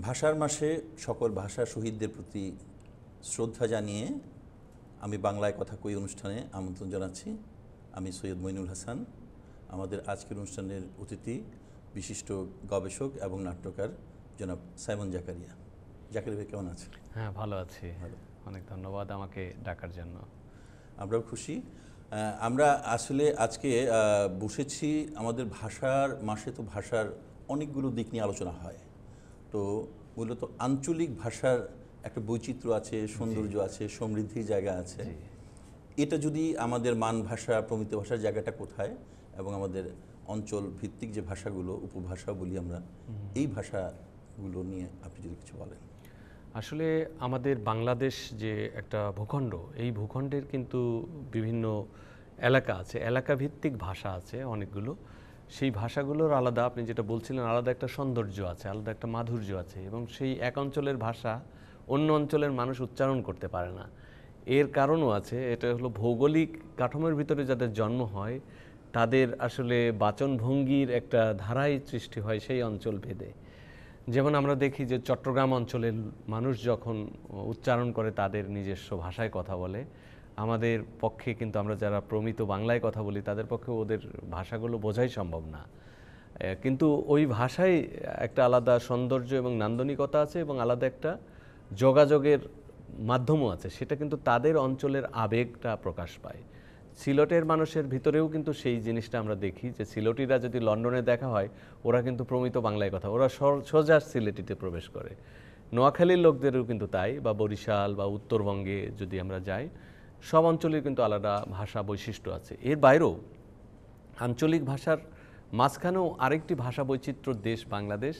ভাষার মাসে সকল ভাষা শহীদদের প্রতি শ্রদ্ধা জানিয়ে আমি বাংলায় কথা কই অনুষ্ঠানে আমন্ত্রণ জানাচ্ছি। আমি সৈয়দ মইনুল হাসান। আমাদের আজকের অনুষ্ঠানের অতিথি বিশিষ্ট গবেষক এবং নাট্যকার জনাব সাইমন জাকারিয়া। জাকারিয়া ভাই কেমন আছেন? হ্যাঁ, ভালো আছি। ভালো। অনেক ধন্যবাদ আমাকে ডাকার জন্য। আমরাও খুশি। আমরা আসলে আজকে বসেছি আমাদের ভাষার মাসে। তো ভাষার অনেকগুলো দিক নিয়ে আলোচনা হয়। তো মূলত আঞ্চলিক ভাষার একটা বৈচিত্র্য আছে, সৌন্দর্য আছে, সমৃদ্ধির জায়গা আছে। এটা যদি আমাদের মান ভাষা, প্রমিত ভাষার জায়গাটা কোথায়, এবং আমাদের অঞ্চল ভিত্তিক যে ভাষাগুলো, উপভাষা বলি আমরা, এই ভাষাগুলো নিয়ে আপনি যদি কিছু বলেন। আসলে আমাদের বাংলাদেশ যে একটা ভূখণ্ড, এই ভূখণ্ডের কিন্তু বিভিন্ন এলাকা আছে, এলাকা ভিত্তিক ভাষা আছে অনেকগুলো। সেই ভাষাগুলোর আলাদা, আপনি যেটা বলছিলেন, আলাদা একটা সৌন্দর্য আছে, আলাদা একটা মাধুর্য আছে, এবং সেই এক অঞ্চলের ভাষা অন্য অঞ্চলের মানুষ উচ্চারণ করতে পারে না। এর কারণও আছে। এটা হলো ভৌগোলিক কাঠামোর ভিতরে যাদের জন্ম হয় তাদের আসলে বাচনভঙ্গির একটা ধারাই সৃষ্টি হয় সেই অঞ্চল ভেদে। যেমন আমরা দেখি যে চট্টগ্রাম অঞ্চলের মানুষ যখন উচ্চারণ করে তাদের নিজস্ব ভাষায় কথা বলে, আমাদের পক্ষে কিন্তু আমরা যারা প্রমিত বাংলায় কথা বলি তাদের পক্ষে ওদের ভাষাগুলো বোঝাই সম্ভব না। কিন্তু ওই ভাষায় একটা আলাদা সৌন্দর্য এবং নান্দনিকতা আছে, এবং আলাদা একটা যোগাযোগের মাধ্যমও আছে। সেটা কিন্তু তাদের অঞ্চলের আবেগটা প্রকাশ পায়। সিলেটের মানুষের ভিতরেও কিন্তু সেই জিনিসটা আমরা দেখি যে সিলেটিরা যদি লন্ডনে দেখা হয়, ওরা কিন্তু প্রমিত বাংলায় কথা, ওরা সোজা সিলেটিতে প্রবেশ করে। নোয়াখালীর লোকদেরও কিন্তু তাই, বা বরিশাল বা উত্তরবঙ্গে যদি আমরা যাই, সব অঞ্চলের কিন্তু আলাদা ভাষা বৈশিষ্ট্য আছে। এর বাইরেও আঞ্চলিক ভাষার মাঝখানেও আরেকটি ভাষা বৈচিত্র্যর দেশ বাংলাদেশ।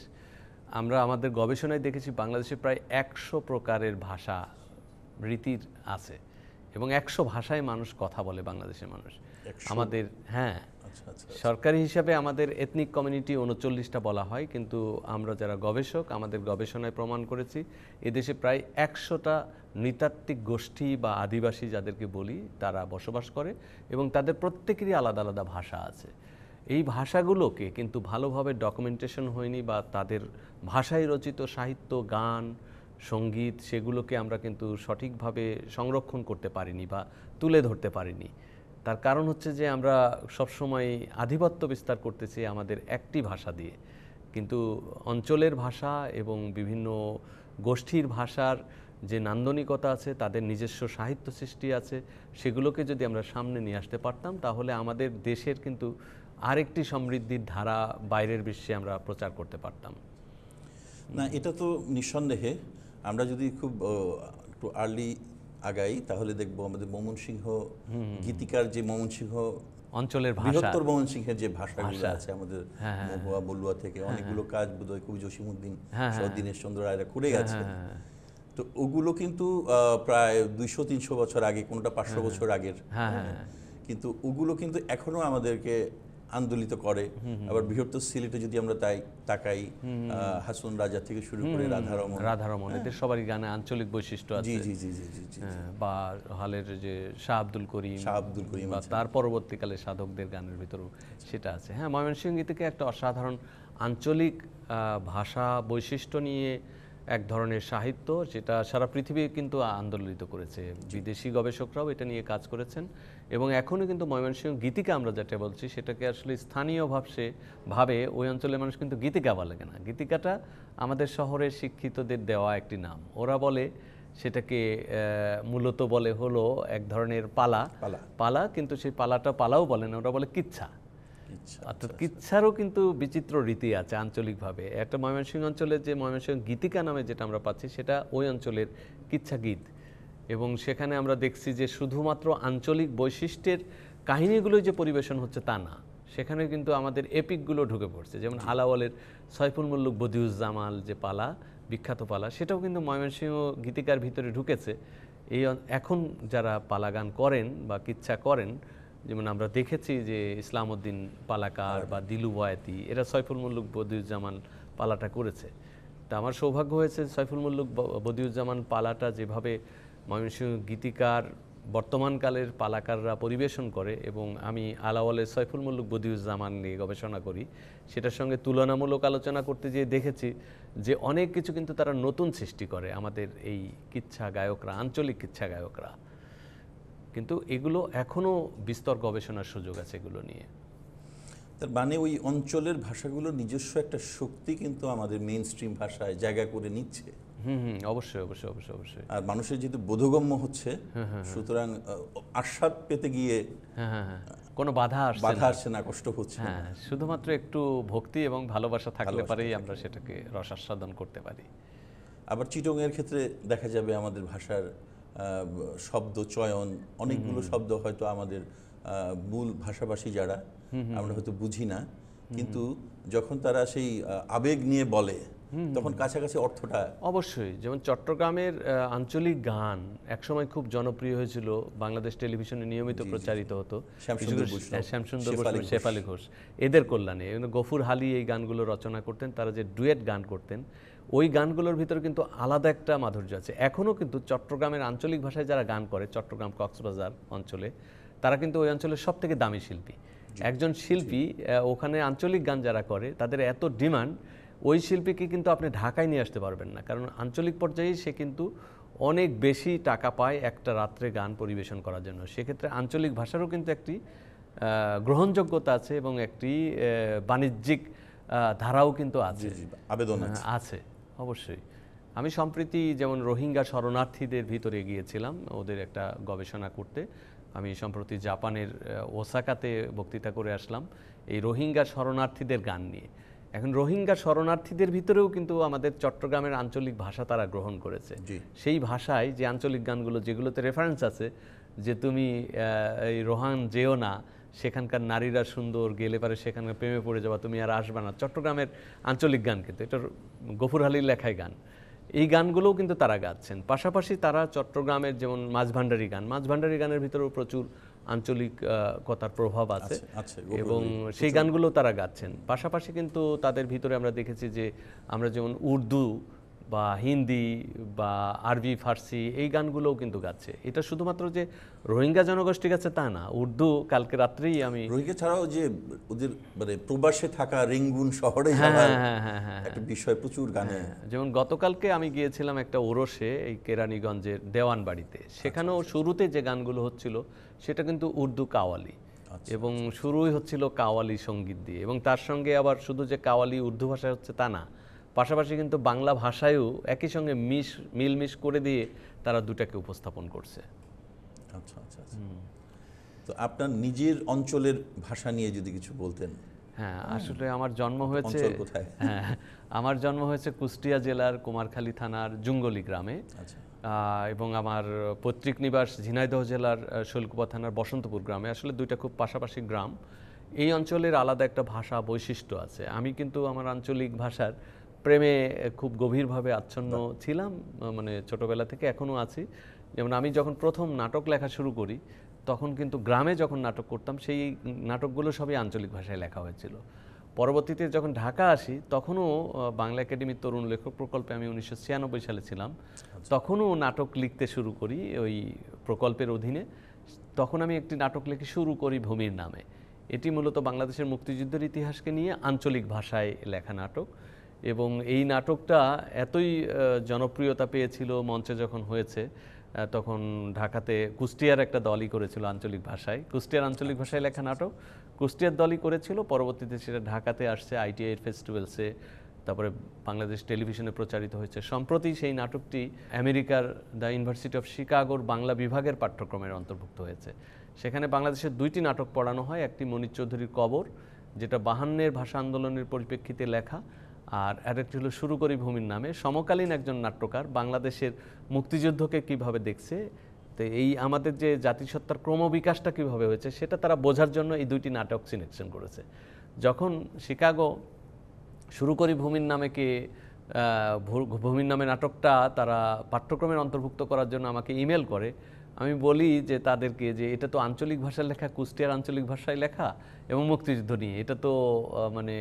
আমরা আমাদের গবেষণায় দেখেছি বাংলাদেশে প্রায় 100 প্রকারের ভাষা রীতির আছে, এবং 100 ভাষায় মানুষ কথা বলে বাংলাদেশের মানুষ। আমাদের সরকারি হিসাবে আমাদের এথনিক কমিউনিটি 39টা বলা হয়, কিন্তু আমরা যারা গবেষক, আমাদের গবেষণায় প্রমাণ করেছি এদেশে প্রায় 100টা নৃতাত্ত্বিক গোষ্ঠী বা আদিবাসী যাদেরকে বলি তারা বসবাস করে, এবং তাদের প্রত্যেকেরই আলাদা আলাদা ভাষা আছে। এই ভাষাগুলোকে কিন্তু ভালোভাবে ডকুমেন্টেশন হয়নি, বা তাদের ভাষায় রচিত সাহিত্য, গান, সঙ্গীত, সেগুলোকে আমরা কিন্তু সঠিকভাবে সংরক্ষণ করতে পারিনি বা তুলে ধরতে পারিনি। তার কারণ হচ্ছে যে আমরা সবসময় আধিপত্য বিস্তার করতেছি আমাদের একটি ভাষা দিয়ে, কিন্তু অঞ্চলের ভাষা এবং বিভিন্ন গোষ্ঠীর ভাষার যে নান্দনিকতা আছে, তাদের নিজস্ব সাহিত্য সৃষ্টি আছে, সেগুলোকে যদি আমরা সামনে নিয়ে আসতে পারতাম, তাহলে আমাদের দেশের কিন্তু আরেকটি সমৃদ্ধির ধারা বাইরের বিশ্বে আমরা প্রচার করতে পারতাম। না, এটা তো নিঃসন্দেহে। আমরা যদি খুব একটু আর্লি আগাই তাহলে দেখবো আমাদের ময়মনসিংহ গীতিকার যে ময়মনসিংহ অঞ্চলের ভাষা, বৃহত্তর ময়মনসিংহের যে ভাষাগুলো আছে আমাদের মহুয়া বলুয়া থেকে অনেকগুলো কাজ বোধহয় কবি জসিমউদ্দিন সহ দীনেশ চন্দ্র রায়রা করে গেছে। তো ওগুলো কিন্তু প্রায় 200-300 বছর আগে, কোনোটা 500 বছর আগের, কিন্তু ওগুলো কিন্তু এখনো আমাদেরকে আন্দোলিত করে। আবার বৃহত্তর সিলেটে যদি আমরা তাকাই, হাসন রাজা থেকে শুরু করে রাধারমণ, এদের সবারই গানে আঞ্চলিক বৈশিষ্ট্য আছে। জি জি জি জি জি জি। বা হালের যে শাহ আব্দুল করিম বা তার পরবর্তীকালে সাধকদের গানের ভিতরেও সেটা আছে। হ্যাঁ, ময়মনসিংহ থেকে একটা অসাধারণ আঞ্চলিক ভাষা বৈশিষ্ট্য নিয়ে এক ধরনের সাহিত্য, যেটা সারা পৃথিবী কিন্তু আন্দোলিত করেছে। বিদেশি গবেষকরাও এটা নিয়ে কাজ করেছেন, এবং এখনও কিন্তু ময়মনসিংহ গীতিকা আমরা যেটা বলছি সেটাকে আসলে স্থানীয় ভাবে ওই অঞ্চলের মানুষ কিন্তু গীতিকা বলে না। গীতিকাটা আমাদের শহরের শিক্ষিতদের দেওয়া একটি নাম। ওরা বলে সেটাকে মূলত বলে হলো এক ধরনের পালা, কিন্তু সেই পালাটা পালাও বলে না, ওরা বলে কিচ্ছা। অর্থাৎ কিচ্ছারও কিন্তু বিচিত্র রীতি আছে আঞ্চলিকভাবে। একটা ময়মনসিংহ অঞ্চলের যে ময়মনসিংহ গীতিকা নামে যেটা আমরা পাচ্ছি, সেটা ওই অঞ্চলের কিচ্ছা গীত, এবং সেখানে আমরা দেখছি যে শুধুমাত্র আঞ্চলিক বৈশিষ্ট্যের কাহিনীগুলোই যে পরিবেশন হচ্ছে তা না, সেখানে কিন্তু আমাদের এপিকগুলো ঢুকে পড়ছে। যেমন আলাওয়ালের সয়ফুল মুল্লুক বদিউজ্জামাল যে পালা, বিখ্যাত পালা, সেটাও কিন্তু ময়মনসিংহ গীতিকার ভিতরে ঢুকেছে। এখন যারা পালা গান করেন বা কিচ্ছা করেন, যেমন আমরা দেখেছি যে ইসলামউদ্দিন পালাকার বা দিলু বয়াতি, এরা সয়ফুল মুল্লুক বদিউজ্জামান পালাটা করেছে। তা আমার সৌভাগ্য হয়েছে সয়ফুল মুল্লুক বদিউজ্জামান পালাটা যেভাবে ময়মনসিংহ গীতিকার বর্তমানকালের পালাকাররা পরিবেশন করে, এবং আমি আলাওয়ালে সৈফুল মুল্লুক বদিউজ্জামান নিয়ে গবেষণা করি, সেটার সঙ্গে তুলনামূলক আলোচনা করতে গিয়ে দেখেছি যে অনেক কিছু কিন্তু তারা নতুন সৃষ্টি করে আমাদের এই কিচ্ছা গায়করা, আঞ্চলিক কিচ্ছা গায়করা। কিন্তু এগুলো এখনও বিস্তর গবেষণার সুযোগ আছে এগুলো নিয়ে। তার মানে ওই অঞ্চলের ভাষাগুলো নিজস্ব একটা শক্তি কিন্তু আমাদের মেইন স্ট্রিম ভাষায় জায়গা করে নিচ্ছে। অবশ্যই অবশ্যই অবশ্যই অবশ্যই। আর মানুষের যেহেতু বোধগম্য হচ্ছে, সুতরাং আস্বাদ পেতে গিয়ে কোনো বাধা আসছে না, কষ্ট হচ্ছে না। শুধুমাত্র একটু ভক্তি এবং ভালোবাসা থাকলে পারেই আমরা সেটাকে রসাস্বাদন করতে পারি। আবার চিটংয়ের ক্ষেত্রে দেখা যাবে আমাদের ভাষার শব্দ চয়ন, অনেকগুলো শব্দ হয়তো আমাদের মূল ভাষাভাষী যারা আমরা হয়তো বুঝি না, কিন্তু যখন তারা সেই আবেগ নিয়ে বলে তখন কাছাকাছি অর্থটা। অবশ্যই, যেমন চট্টগ্রামের আঞ্চলিক গান একসময় খুব জনপ্রিয় হয়েছিল, বাংলাদেশ টেলিভিশনে নিয়মিত প্রচারিত হতো, শ্যামসুন্দর বৈষ্ণব, শেফালী ঘোষ, এদের কল্যাণে। গফুর হালি এই গানগুলো রচনা করতেন, তারা যে ডুয়েট গান করতেন, ওই গানগুলোর ভিতরে কিন্তু আলাদা একটা মাধুর্য আছে। এখনও কিন্তু চট্টগ্রামের আঞ্চলিক ভাষায় যারা গান করে, চট্টগ্রাম কক্সবাজার অঞ্চলে, তারা কিন্তু ওই অঞ্চলের সব থেকে দামি শিল্পী। একজন শিল্পী ওখানে আঞ্চলিক গান যারা করে তাদের এত ডিমান্ড, ওই শিল্পীকে কিন্তু আপনি ঢাকায় নিয়ে আসতে পারবেন না, কারণ আঞ্চলিক পর্যায়ে সে কিন্তু অনেক বেশি টাকা পায় একটা রাত্রে গান পরিবেশন করার জন্য। সেক্ষেত্রে আঞ্চলিক ভাষারও কিন্তু একটি গ্রহণযোগ্যতা আছে এবং একটি বাণিজ্যিক ধারাও কিন্তু আছে, আবেদন আছে অবশ্যই। আমি সম্প্রতি যেমন রোহিঙ্গা শরণার্থীদের ভিতরে গিয়েছিলাম ওদের একটা গবেষণা করতে। আমি সম্প্রতি জাপানের ওসাকাতে বক্তৃতা করে আসলাম এই রোহিঙ্গা শরণার্থীদের গান নিয়ে। এখন রোহিঙ্গা শরণার্থীদের ভিতরেও কিন্তু আমাদের চট্টগ্রামের আঞ্চলিক ভাষা তারা গ্রহণ করেছে। সেই ভাষায় যে আঞ্চলিক গানগুলো যেগুলোতে রেফারেন্স আছে যে তুমি এই রোহান যেও না, সেখানকার নারীরা সুন্দর, গেলে পারে সেখানকার প্রেমে পড়ে যাবা, তুমি আর আসবা না, চট্টগ্রামের আঞ্চলিক গান কিন্তু এটা গফুর হালির লেখায় গান। এই গানগুলোও কিন্তু তারা গাচ্ছেন। পাশাপাশি তারা চট্টগ্রামের যেমন মাঝভান্ডারি গান, মাঝভান্ডারি গানের ভিতরেও প্রচুর আঞ্চলিক কথার প্রভাব আছে এবং সেই গানগুলো তারা গাচ্ছেন। পাশাপাশি কিন্তু তাদের ভিতরে আমরা দেখেছি যে আমরা যেমন উর্দু বা হিন্দি বা আরবি ফার্সি এই গানগুলোও কিন্তু গাচ্ছে। এটা শুধুমাত্র যে রোহিঙ্গা জনগোষ্ঠী গাচ্ছে তা না, উর্দু কালকে রাত্রেই আমি রোহিঙ্গা ছাড়াও যে ওদের মানে প্রবাসে থাকা রেঙ্গুন শহরে একটা বিষয় প্রচুর গানে, যেমন গতকালকে আমি গিয়েছিলাম একটা ওরসে এই কেরানীগঞ্জের দেওয়ান বাড়িতে, সেখানেও শুরুতে যে গানগুলো হচ্ছিল সেটা কিন্তু উর্দু কাওয়ালি এবং শুরুই হচ্ছিল কাওয়ালি সঙ্গীত দিয়ে, এবং তার সঙ্গে আবার শুধু যে কাওয়ালি উর্দু ভাষায় হচ্ছে তা না, পাশাপাশি কিন্তু বাংলা ভাষায়ও একই সঙ্গে মিলমিশ করে দিয়ে তারা দুটাকে উপস্থাপন করছে। আচ্ছা আচ্ছা। তো আপনার নিজের অঞ্চলের ভাষা নিয়ে যদি কিছু বলতেন। হ্যাঁ, আসলে আমার জন্ম হয়েছে, হ্যাঁ আমার জন্ম হয়েছে কুষ্টিয়া জেলার কুমারখালী থানার জুঙ্গলি গ্রামে, এবং আমার পৈতৃক নিবাস ঝিনাইদহ জেলার শৈলকুপা থানার বসন্তপুর গ্রামে। আসলে দুইটা খুব পাশাপাশি গ্রাম। এই অঞ্চলের আলাদা একটা ভাষা বৈশিষ্ট্য আছে। আমি কিন্তু আমার আঞ্চলিক ভাষার প্রেমে খুব গভীরভাবে আচ্ছন্ন ছিলাম, মানে ছোটবেলা থেকে এখনও আছি। যেমন আমি যখন প্রথম নাটক লেখা শুরু করি তখন কিন্তু গ্রামে যখন নাটক করতাম সেই নাটকগুলো সবই আঞ্চলিক ভাষায় লেখা হয়েছিল। পরবর্তীতে যখন ঢাকা আসি তখনও বাংলা একাডেমির তরুণ লেখক প্রকল্পে আমি 1996 সালে ছিলাম, তখনও নাটক লিখতে শুরু করি ওই প্রকল্পের অধীনে। তখন আমি একটি নাটক লিখে শুরু করি ভূমির নামে। এটি মূলত বাংলাদেশের মুক্তিযুদ্ধের ইতিহাসকে নিয়ে আঞ্চলিক ভাষায় লেখা নাটক, এবং এই নাটকটা এতই জনপ্রিয়তা পেয়েছিল মঞ্চে যখন হয়েছে, তখন ঢাকাতে কুষ্টিয়ার একটা দলই করেছিল আঞ্চলিক ভাষায়, কুষ্টিয়ার আঞ্চলিক ভাষায় লেখা নাটক কুষ্টিয়ার দলই করেছিল। পরবর্তীতে সেটা ঢাকাতে আসছে আইটিআই ফেস্টিভ্যালসে, তারপরে বাংলাদেশ টেলিভিশনে প্রচারিত হয়েছে। সম্প্রতি সেই নাটকটি আমেরিকার দ্য ইউনিভার্সিটি অফ শিকাগোর বাংলা বিভাগের পাঠ্যক্রমের অন্তর্ভুক্ত হয়েছে। সেখানে বাংলাদেশের দুইটি নাটক পড়ানো হয়, একটি মনির চৌধুরীর কবর, যেটা 52-এর ভাষা আন্দোলনের পরিপ্রেক্ষিতে লেখা, আর আরেকটি হলো শুরু করি ভূমির নামে। সমকালীন একজন নাট্যকার বাংলাদেশের মুক্তিযুদ্ধকে কিভাবে দেখছে, তো এই আমাদের যে জাতিসত্তার ক্রমবিকাশটা কিভাবে হয়েছে সেটা তারা বোঝার জন্য এই দুইটি নাটক সিলেকশন করেছে। যখন শিকাগো শুরু করি ভূমির নামেকে ভূমির নামে নাটকটা তারা পাঠ্যক্রমের অন্তর্ভুক্ত করার জন্য আমাকে ইমেল করে, আমি বলি যে তাদেরকে যে এটা তো আঞ্চলিক ভাষায় লেখা, কুষ্টিয়ার আঞ্চলিক ভাষায় লেখা এবং মুক্তিযুদ্ধ নিয়ে, এটা তো মানে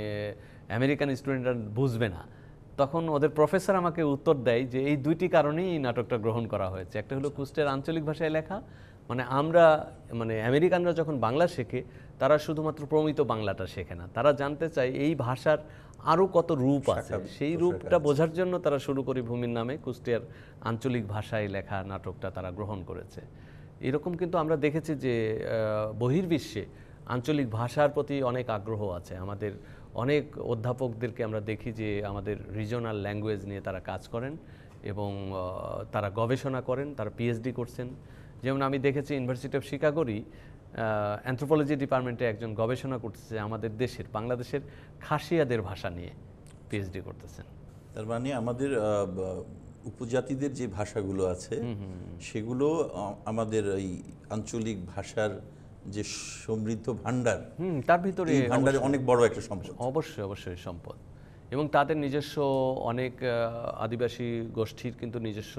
আমেরিকান স্টুডেন্টরা বুঝবে না। তখন ওদের প্রফেসর আমাকে উত্তর দেয় যে এই দুইটি কারণেই এই নাটকটা গ্রহণ করা হয়েছে, একটা হলো কুষ্টিয়ার আঞ্চলিক ভাষায় লেখা মানে আমরা মানে আমেরিকানরা যখন বাংলা শেখে তারা শুধুমাত্র প্রমিত বাংলাটা শেখে না, তারা জানতে চায় এই ভাষার আরও কত রূপ আছে, সেই রূপটা বোঝার জন্য তারা শুরু করে ভূমির নামে কুষ্টিয়ার আঞ্চলিক ভাষায় লেখা নাটকটা তারা গ্রহণ করেছে। এরকম কিন্তু আমরা দেখেছি যে বহির্বিশ্বে আঞ্চলিক ভাষার প্রতি অনেক আগ্রহ আছে। আমাদের অনেক অধ্যাপকদেরকে আমরা দেখি যে আমাদের রিজনাল ল্যাঙ্গুয়েজ নিয়ে তারা কাজ করেন এবং তারা গবেষণা করেন, তারা পিএইচডি করছেন। যেমন আমি দেখেছি ইউনিভার্সিটি অফ শিকাগোরই অ্যানথ্রোপোলজি ডিপার্টমেন্টে একজন গবেষণা করতেছে আমাদের দেশের বাংলাদেশের খাসিয়াদের ভাষা নিয়ে পিএইচডি করতেছেন। তার মানে আমাদের উপজাতিদের যে ভাষাগুলো আছে সেগুলো আমাদের এই আঞ্চলিক ভাষার যে সমৃদ্ধ ভান্ডার, তার ভিতরে ভান্ডারে অনেক বড় একটা সম্পদ, অবশ্যই সম্পদ। এবং তাদের নিজস্ব অনেক আদিবাসী গোষ্ঠীর কিন্তু নিজস্ব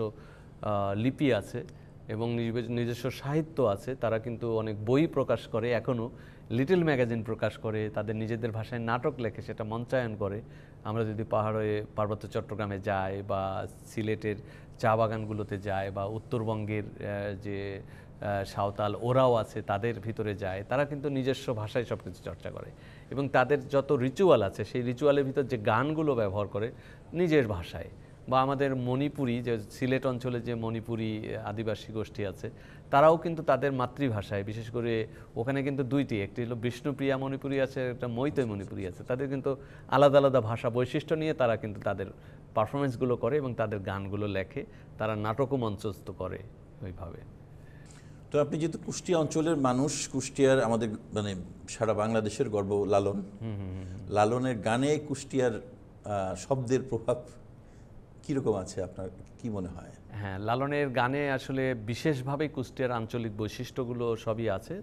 লিপি আছে এবং নিজস্ব সাহিত্য আছে। তারা কিন্তু অনেক বই প্রকাশ করে, এখনও লিটল ম্যাগাজিন প্রকাশ করে, তাদের নিজেদের ভাষায় নাটক লেখে, সেটা মঞ্চায়ন করে। আমরা যদি পাহাড়ে পার্বত্য চট্টগ্রামে যাই বা সিলেটের চা বাগানগুলোতে যাই বা উত্তরবঙ্গের যে সাঁওতাল ওরাও আছে তাদের ভিতরে যায়, তারা কিন্তু নিজস্ব ভাষায় সব কিছু চর্চা করে এবং তাদের যত রিচুয়াল আছে সেই রিচুয়ালের ভিতর যে গানগুলো ব্যবহার করে নিজের ভাষায়। বা আমাদের মণিপুরি, যে সিলেট অঞ্চলে যে মণিপুরি আদিবাসী গোষ্ঠী আছে, তারাও কিন্তু তাদের মাতৃভাষায়, বিশেষ করে ওখানে কিন্তু দুইটি, একটি হলো বিষ্ণুপ্রিয়া মণিপুরি আছে, একটা মৈতৈ মণিপুরি আছে, তাদের কিন্তু আলাদা আলাদা ভাষা বৈশিষ্ট্য নিয়ে তারা কিন্তু তাদের পারফরমেন্সগুলো করে এবং তাদের গানগুলো লেখে, তারা নাটকও মঞ্চস্থ করে ওইভাবে। তো আপনি যেহেতু কুষ্টিয়া অঞ্চলের মানুষ, কুষ্টিয়ার আমাদের মানে সারা বাংলাদেশের গর্ব লালন, লালনের গানে কুষ্টিয়ার শব্দের প্রভাব কীরকম আছে আপনার কি মনে হয়? হ্যাঁ, লালনের গানে আসলে বিশেষভাবে কুষ্টিয়ার আঞ্চলিক বৈশিষ্ট্যগুলো সবই আছে।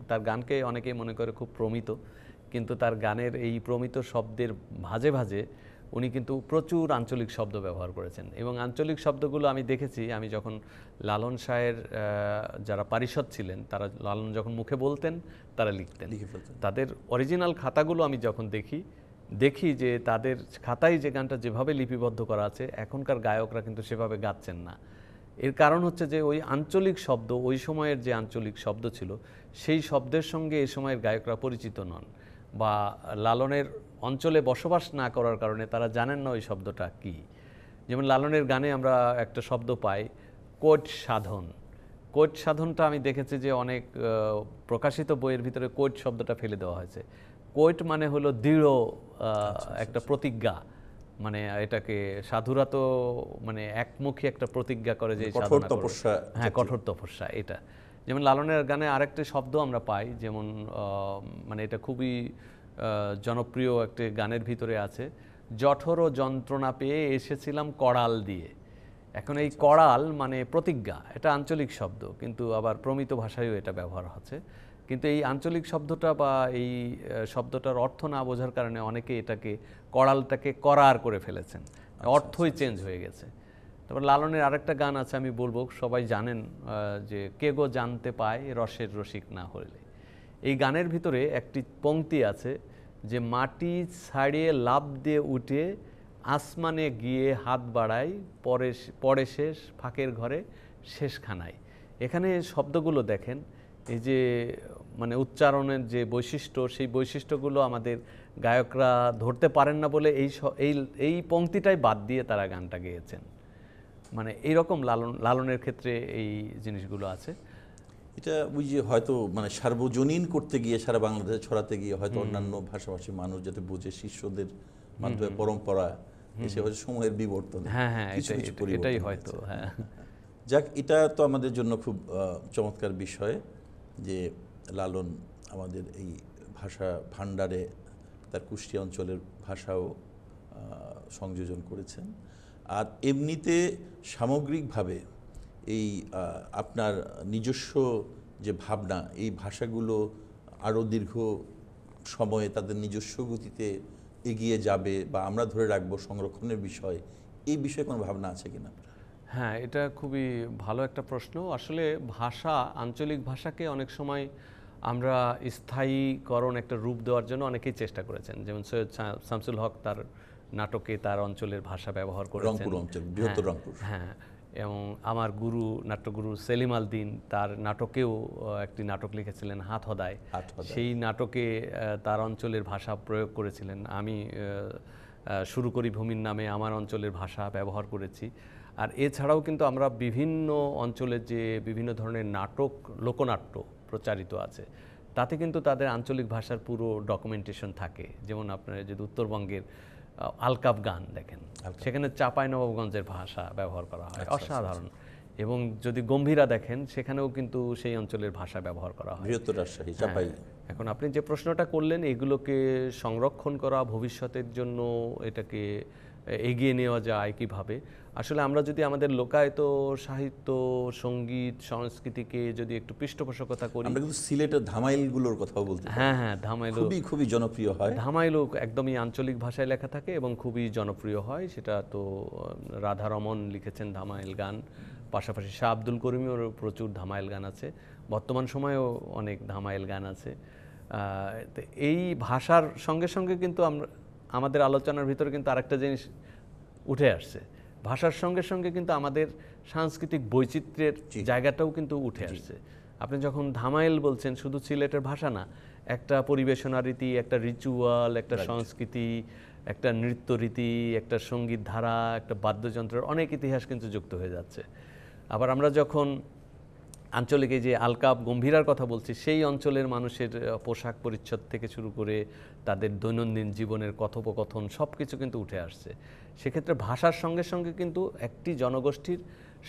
তার গানকে অনেকেই মনে করে খুব প্রমিত, কিন্তু তার গানের এই প্রমিত শব্দের ভাজে ভাজে উনি কিন্তু প্রচুর আঞ্চলিক শব্দ ব্যবহার করেছেন এবং আঞ্চলিক শব্দগুলো আমি দেখেছি। আমি যখন লালন শাহের যারা পারিষদ ছিলেন, তারা লালন যখন মুখে বলতেন তারা লিখতেন, তাদের অরিজিনাল খাতাগুলো আমি যখন দেখি যে তাদের খাতায় যে গানটা যেভাবে লিপিবদ্ধ করা আছে, এখনকার গায়করা কিন্তু সেভাবে গাচ্ছেন না। এর কারণ হচ্ছে যে ওই আঞ্চলিক শব্দ, ওই সময়ের যে আঞ্চলিক শব্দ ছিল, সেই শব্দের সঙ্গে এই সময়ের গায়করা পরিচিত নন বা লালনের অঞ্চলে বসবাস না করার কারণে তারা জানেন না ওই শব্দটা কি। যেমন লালনের গানে আমরা একটা শব্দ পাই কোট সাধন। কোট সাধনটা আমি দেখেছি যে অনেক প্রকাশিত বইয়ের ভিতরে কোট শব্দটা ফেলে দেওয়া হয়েছে। কোট মানে হলো দৃঢ় একটা প্রতিজ্ঞা, মানে এটাকে সাধুরা তো মানে একমুখী একটা প্রতিজ্ঞা করে যে কঠোর তপস্যা। হ্যাঁ, কঠোর তপস্যা। এটা যেমন লালনের গানে আরেকটা শব্দ আমরা পাই, যেমন মানে এটা খুবই জনপ্রিয় একটি গানের ভিতরে আছে, জঠর ও যন্ত্রণা পেয়ে এসেছিলাম কড়াল দিয়ে। এখন এই কড়াল মানে প্রতিজ্ঞা, এটা আঞ্চলিক শব্দ, কিন্তু আবার প্রমিত ভাষায়ও এটা ব্যবহার হচ্ছে। কিন্তু এই আঞ্চলিক শব্দটা বা এই শব্দটার অর্থ না বোঝার কারণে অনেকে এটাকে কড়ালটাকে করার করে ফেলেছেন, অর্থই চেঞ্জ হয়ে গেছে। তারপর লালনের আরেকটা গান আছে, আমি বলবো, সবাই জানেন যে কে গো জানতে পায় রসের রসিক না হলে। এই গানের ভিতরে একটি পংক্তি আছে যে মাটি ছাড়িয়ে লাফ দিয়ে উঠে আসমানে গিয়ে হাত বাড়াই, পরে শেষ ফাঁকের ঘরে শেষখানায়। এখানে শব্দগুলো দেখেন, এই যে মানে উচ্চারণের যে বৈশিষ্ট্য, সেই বৈশিষ্ট্যগুলো আমাদের গায়করা ধরতে পারেন না বলে এই পংক্তিটাই বাদ দিয়ে তারা গানটা গেয়েছেন। মানে এইরকম লালনের ক্ষেত্রে এই জিনিসগুলো আছে। এটা ওই যে হয়তো মানে সার্বজনীন করতে গিয়ে, সারা বাংলাদেশে ছড়াতে গিয়ে হয়তো অন্যান্য ভাষাভাষী মানুষ যাতে বুঝে, শিষ্যদের মাধ্যমে পরম্পরা এসে হয়তো সময়ের বিবর্তন, এটাই হয়তো। হ্যাঁ, যাক, এটা তো আমাদের জন্য খুব চমৎকার বিষয় যে লালন আমাদের এই ভাষা ভাণ্ডারে তার কুষ্টিয়া অঞ্চলের ভাষাও সংযোজন করেছেন। আর এমনিতে সামগ্রিকভাবে এই আপনার নিজস্ব যে ভাবনা, এই ভাষাগুলো আরও দীর্ঘ সময়ে তাদের নিজস্ব গতিতে এগিয়ে যাবে বা আমরা ধরে রাখবো সংরক্ষণের বিষয়, এই বিষয়ে কোনো ভাবনা আছে কিনা? হ্যাঁ, এটা খুবই ভালো একটা প্রশ্ন। আসলে ভাষা, আঞ্চলিক ভাষাকে অনেক সময় আমরা স্থায়ীকরণ একটা রূপ দেওয়ার জন্য অনেকেই চেষ্টা করেছেন। যেমন সৈয়দ শামসুল হক তার নাটকে তার অঞ্চলের ভাষা ব্যবহার করেছেন, রংপুর অঞ্চল, বৃহত্তর রংপুর। হ্যাঁ, এবং আমার গুরু নাট্যগুরু সেলিম আল দিন তার নাটকেও একটি নাটক লিখেছিলেন হাত হদায়। সেই নাটকে তার অঞ্চলের ভাষা প্রয়োগ করেছিলেন। আমি শুরু করি ভূমির নামে আমার অঞ্চলের ভাষা ব্যবহার করেছি। আর এছাড়াও কিন্তু আমরা বিভিন্ন অঞ্চলের যে বিভিন্ন ধরনের নাটক, লোকনাট্য প্রচারিত আছে, তাতে কিন্তু তাদের আঞ্চলিক ভাষার পুরো ডকুমেন্টেশন থাকে। যেমন আপনারা যদি উত্তরবঙ্গের আলকাপ গান দেখেন, সেখানে চাঁপাইনবাবগঞ্জের ভাষা ব্যবহার করা হয়, অসাধারণ। এবং যদি গম্ভীরা দেখেন, সেখানেও কিন্তু সেই অঞ্চলের ভাষা ব্যবহার করা হয়। বৃহত্তর রাজশাহী, চাঁপাই। এখন আপনি যে প্রশ্নটা করলেন, এগুলোকে সংরক্ষণ করা, ভবিষ্যতের জন্য এটাকে এগিয়ে নেওয়া যায় কিভাবে, আসলে আমরা যদি আমাদের লোকায়ত সাহিত্য, সঙ্গীত, সংস্কৃতিকে যদি একটু পৃষ্ঠপোষকতা করি। আমরা কিন্তু সিলেটের ধামাইলগুলোর কথাও বলতে পারি। হ্যাঁ, ধামাইল খুবই জনপ্রিয় হয়। ধামাইলও একদমই আঞ্চলিক ভাষায় লেখা থাকে এবং খুবই জনপ্রিয় হয়। সেটা তো রাধারমন লিখেছেন ধামাইল গান, পাশাপাশি শাহ আব্দুল করিমেরও প্রচুর ধামাইল গান আছে, বর্তমান সময়েও অনেক ধামাইল গান আছে। এই ভাষার সঙ্গে সঙ্গে কিন্তু আমাদের আলোচনার ভিতরে কিন্তু আরেকটা জিনিস উঠে আসছে, ভাষার সঙ্গে সঙ্গে কিন্তু আমাদের সাংস্কৃতিক বৈচিত্র্যের জায়গাটাও কিন্তু উঠে আসছে। আপনি যখন ধামাইল বলছেন, শুধু সিলেটের ভাষা না, একটা পরিবেশনা রীতি, একটা রিচুয়াল, একটা সংস্কৃতি, একটা নৃত্য রীতি, একটা সঙ্গীত ধারা, একটা বাদ্যযন্ত্রের অনেক ইতিহাস কিন্তু যুক্ত হয়ে যাচ্ছে। আবার আমরা যখন আঞ্চলিক এই যে আলকাপ গম্ভীরার কথা বলছি, সেই অঞ্চলের মানুষের পোশাক পরিচ্ছদ থেকে শুরু করে তাদের দৈনন্দিন জীবনের কথোপকথন সব কিছু কিন্তু উঠে আসছে। সেক্ষেত্রে ভাষার সঙ্গে সঙ্গে কিন্তু একটি জনগোষ্ঠীর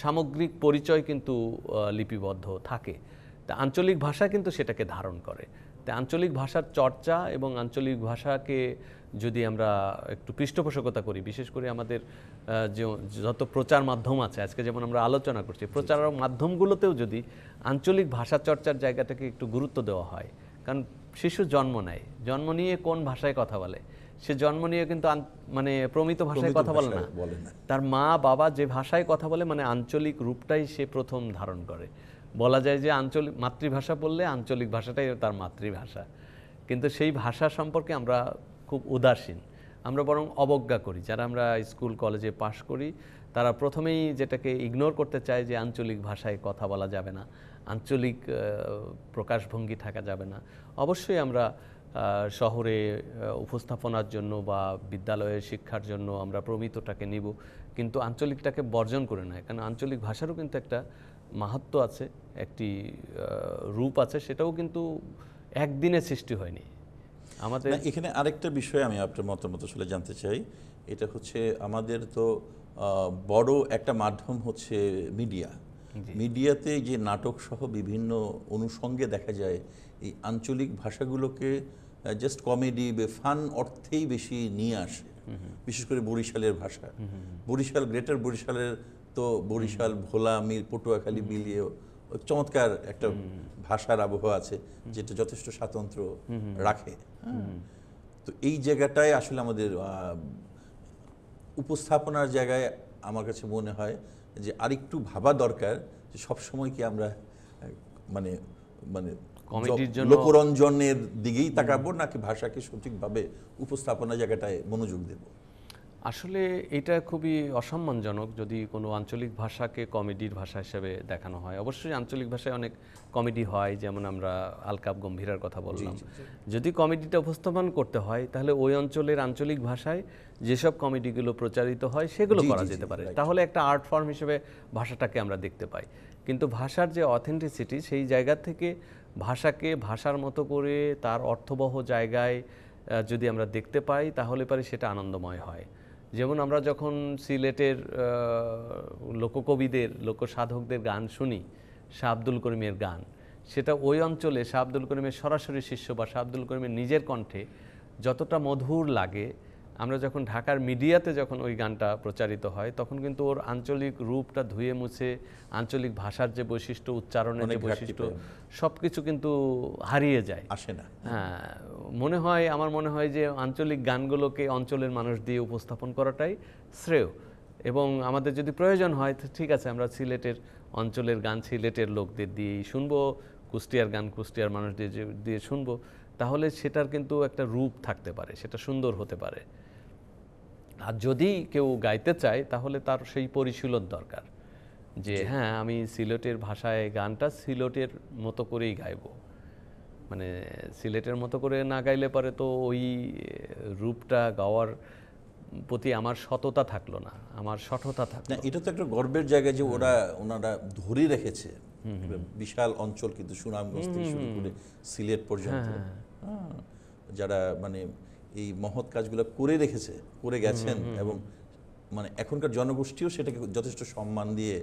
সামগ্রিক পরিচয় কিন্তু লিপিবদ্ধ থাকে। তা আঞ্চলিক ভাষা কিন্তু সেটাকে ধারণ করে। তা আঞ্চলিক ভাষার চর্চা এবং আঞ্চলিক ভাষাকে যদি আমরা একটু পৃষ্ঠপোষকতা করি, বিশেষ করে আমাদের যে যত প্রচার মাধ্যম আছে, আজকে যেমন আমরা আলোচনা করছি, প্রচার মাধ্যমগুলোতেও যদি আঞ্চলিক ভাষা চর্চার জায়গাটাকে একটু গুরুত্ব দেওয়া হয়। কারণ শিশু জন্ম নেয়, জন্ম নিয়ে কোন ভাষায় কথা বলে, সে জন্ম নিয়ে কিন্তু মানে প্রমিত ভাষায় কথা বলে না, তার মা বাবা যে ভাষায় কথা বলে, মানে আঞ্চলিক রূপটাই সে প্রথম ধারণ করে। বলা যায় যে আঞ্চলিক মাতৃভাষা বললে আঞ্চলিক ভাষাটাই তার মাতৃভাষা, কিন্তু সেই ভাষা সম্পর্কে আমরা খুব উদাসীন, আমরা বরং অবজ্ঞা করি। যারা আমরা স্কুল কলেজে পাশ করি, তারা প্রথমেই যেটাকে ইগনোর করতে চায় যে আঞ্চলিক ভাষায় কথা বলা যাবে না, আঞ্চলিক প্রকাশভঙ্গি থাকা যাবে না। অবশ্যই আমরা শহরে উপস্থাপনার জন্য বা বিদ্যালয়ের শিক্ষার জন্য আমরা প্রমিতটাকে নিব, কিন্তু আঞ্চলিকটাকে বর্জন করে নয়। কারণ আঞ্চলিক ভাষারও কিন্তু একটা মাহাত্ম্য আছে, একটি রূপ আছে, সেটাও কিন্তু একদিনে সৃষ্টি হয়নি। আমাদের এখানে আরেকটা বিষয় আমি আপনার মতামত আসলে জানতে চাই। এটা হচ্ছে আমাদের তো বড় একটা মাধ্যম হচ্ছে মিডিয়া। মিডিয়াতে যে নাটক সহ বিভিন্ন অনুষঙ্গে দেখা যায় এই আঞ্চলিক ভাষাগুলোকে জাস্ট কমেডি বা ফান অর্থেই বেশি নিয়ে আসে। বিশেষ করে বরিশালের ভাষা, বরিশাল, গ্রেটার বরিশালের তো বরিশাল, ভোলা, মির, পটুয়াখালী মিলিয়ে চমৎকার একটা ভাষার আবহাওয়া আছে, যেটা যথেষ্ট স্বাতন্ত্র্য রাখে। তো এই জায়গাটায় আসলে আমাদের উপস্থাপনার জায়গায় আমার কাছে মনে হয় যে আরেকটু ভাবা দরকার যে সবসময় কি আমরা মানে মানে লোকরঞ্জনের দিকেই তাকাবো, নাকি ভাষাকে সঠিকভাবে উপস্থাপনা জায়গাটায় মনোযোগ দেব। আসলে এটা খুবই অসম্মানজনক যদি কোনো আঞ্চলিক ভাষাকে কমেডির ভাষা হিসেবে দেখানো হয়। অবশ্যই আঞ্চলিক ভাষায় অনেক কমেডি হয়, যেমন আমরা আলকাপ গম্ভীরার কথা বললাম। যদি কমেডিটা উপস্থাপন করতে হয়, তাহলে ওই অঞ্চলের আঞ্চলিক ভাষায় যেসব কমেডিগুলো প্রচারিত হয় সেগুলো করা যেতে পারে, তাহলে একটা আর্ট ফর্ম হিসেবে ভাষাটাকে আমরা দেখতে পাই। কিন্তু ভাষার যে অথেন্টিসিটি, সেই জায়গা থেকে ভাষাকে ভাষার মতো করে তার অর্থবহ জায়গায় যদি আমরা দেখতে পাই, তাহলে পারে সেটা আনন্দময় হয়। যেমন আমরা যখন সিলেটের লোককবিদের, লোকসাধকদের গান শুনি, শাহ আব্দুল করিমের গান, সেটা ওই অঞ্চলে শাহ আব্দুল করিমের সরাসরি শিষ্য বা শাহ আব্দুল করিমের নিজের কণ্ঠে যতটা মধুর লাগে, আমরা যখন ঢাকার মিডিয়াতে যখন ওই গানটা প্রচারিত হয়, তখন কিন্তু ওর আঞ্চলিক রূপটা ধুয়ে মুছে আঞ্চলিক ভাষার যে বৈশিষ্ট্য, উচ্চারণের যে বৈশিষ্ট্য, সব কিছু কিন্তু হারিয়ে যায়, আসে না। হ্যাঁ, আমার মনে হয় যে আঞ্চলিক গানগুলোকে অঞ্চলের মানুষ দিয়ে উপস্থাপন করাটাই শ্রেয়। এবং আমাদের যদি প্রয়োজন হয়, ঠিক আছে, আমরা সিলেটের অঞ্চলের গান সিলেটের লোকদের দিয়েই শুনবো, কুষ্টিয়ার গান কুষ্টিয়ার মানুষ দিয়ে শুনবো, তাহলে সেটার কিন্তু একটা রূপ থাকতে পারে, সেটা সুন্দর হতে পারে। আর যদি কেউ গাইতে চায়, তাহলে তার সেই পরিশীলন দরকার। যে হ্যাঁ আমি সিলেটের ভাষায় গানটা সিলেটের মতো করেই গাইবো, মানে সিলেটের মতো করে না গাইলে পরে তো ওই রূপটা গাওয়ার প্রতি আমার সততা থাকলো না, আমার সঠতা থাকলো না, এটা তো একটা গর্বের জায়গা যে ওনারা ধরে রেখেছে বিশাল অঞ্চল, কিন্তু সুনামগঞ্জ থেকে শুরু করে সিলেট পর্যন্ত হ্যাঁ, যারা মানে এই মহৎ কাজগুলো করে গেছেন, এবং মানে এখনকার জনগোষ্ঠীও সেটাকে যথেষ্ট সম্মান দিয়ে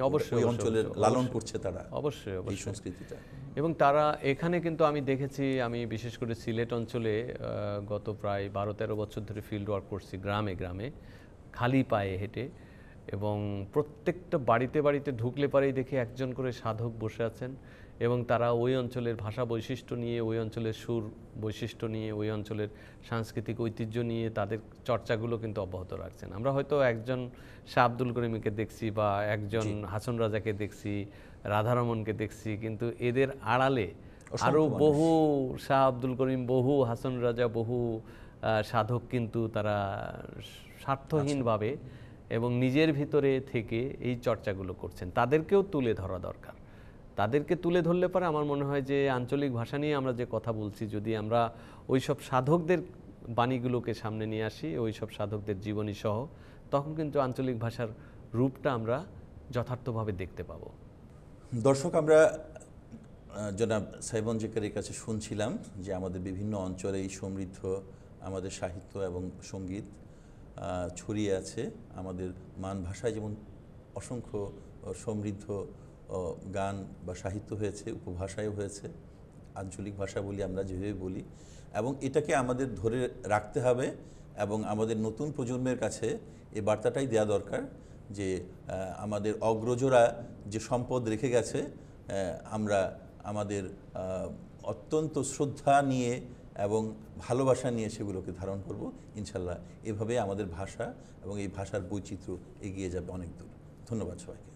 অবশ্যই ওই অঞ্চলের লালন করছে তারা অবশ্যই এই সংস্কৃতিটা। এবং তারা এখানে কিন্তু আমি দেখেছি, আমি বিশেষ করে সিলেট অঞ্চলে গত প্রায় 12-13 বছর ধরে ফিল্ড ওয়ার্ক করছি গ্রামে গ্রামে খালি পায়ে হেঁটে, এবং প্রত্যেকটা বাড়িতে বাড়িতে ঢুকলে পারেই দেখি একজন করে সাধক বসে আছেন, এবং তারা ওই অঞ্চলের ভাষা বৈশিষ্ট্য নিয়ে, ওই অঞ্চলের সুর বৈশিষ্ট্য নিয়ে, ওই অঞ্চলের সাংস্কৃতিক ঐতিহ্য নিয়ে তাদের চর্চাগুলো কিন্তু অব্যাহত রাখছেন। আমরা হয়তো একজন শাহ আব্দুল করিমকে দেখছি বা একজন হাসন রাজাকে দেখছি, রাধারমনকে দেখছি, কিন্তু এদের আড়ালে আরও বহু শাহ আব্দুল করিম, বহু হাসন রাজা, বহু সাধক কিন্তু তারা স্বার্থহীনভাবে এবং নিজের ভিতরে থেকে এই চর্চাগুলো করছেন। তাদেরকেও তুলে ধরা দরকার। তাদেরকে তুলে ধরলে পরে আমার মনে হয় যে আঞ্চলিক ভাষা নিয়ে আমরা যে কথা বলছি, যদি আমরা ওই সব সাধকদের বাণীগুলোকে সামনে নিয়ে আসি, ওই সব সাধকদের জীবনী সহ, তখন কিন্তু আঞ্চলিক ভাষার রূপটা আমরা যথার্থভাবে দেখতে পাবো। দর্শক, আমরা জনাব সাইমন জেকারির কাছে শুনছিলাম যে আমাদের বিভিন্ন অঞ্চলে এই সমৃদ্ধ আমাদের সাহিত্য এবং সঙ্গীত ছড়িয়ে আছে। আমাদের মান ভাষায় যেমন অসংখ্য সমৃদ্ধ গান বা সাহিত্য হয়েছে, উপভাষায়ও হয়েছে, আঞ্চলিক ভাষা বলি আমরা যেভাবে বলি, এবং এটাকে আমাদের ধরে রাখতে হবে এবং আমাদের নতুন প্রজন্মের কাছে এই বার্তাটাই দেওয়া দরকার যে আমাদের অগ্রজরা যে সম্পদ রেখে গেছে, আমরা আমাদের অত্যন্ত শ্রদ্ধা নিয়ে এবং ভালোবাসা নিয়ে সেগুলোকে ধারণ করব। ইনশাল্লাহ এভাবে আমাদের ভাষা এবং এই ভাষার বৈচিত্র্য এগিয়ে যাবে অনেক দূর। ধন্যবাদ সবাইকে।